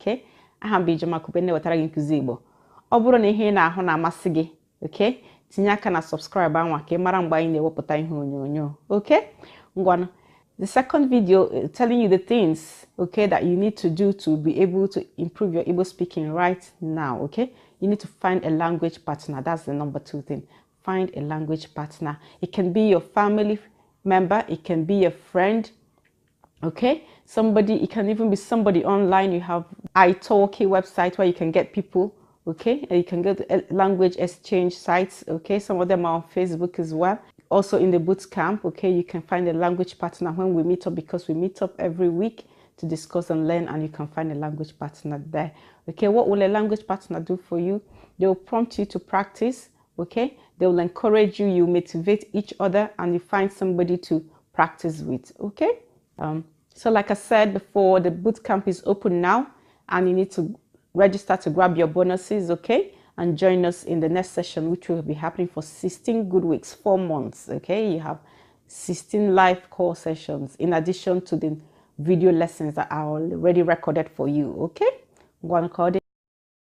okay? Aha bụ Ijeoma Akube na-ewetara gị nkụzi Igbo. Ọ bụrụ na ihe na-ahụ na-amasị gị, okay? Tinye aka na subscribe anwa ka ị mara mgbe anyị na-ewepụta ihe onyonyo, okay? Ngwanụ. The second video telling you the things, okay, that you need to do to be able to improve your Igbo speaking right now, okay? You need to find a language partner. That's the number 2 thing. Find a language partner. It can be your family member. It can be a friend, okay? Somebody, it can even be somebody online. You have italki website where you can get people, okay? And you can get language exchange sites, okay? Some of them are on Facebook as well. Also in the boot camp, okay, you can find a language partner when we meet up, because we meet up every week to discuss and learn, and you can find a language partner there. Okay, what will a language partner do for you? They will prompt you to practice, okay? They will encourage you, you motivate each other, and you find somebody to practice with, okay? So like I said before, the boot camp is open now, and you need to register to grab your bonuses, okay? And join us in the next session, which will be happening for 16 good weeks, 4 months, okay? You have 16 live core sessions in addition to the video lessons that are already recorded for you, okay?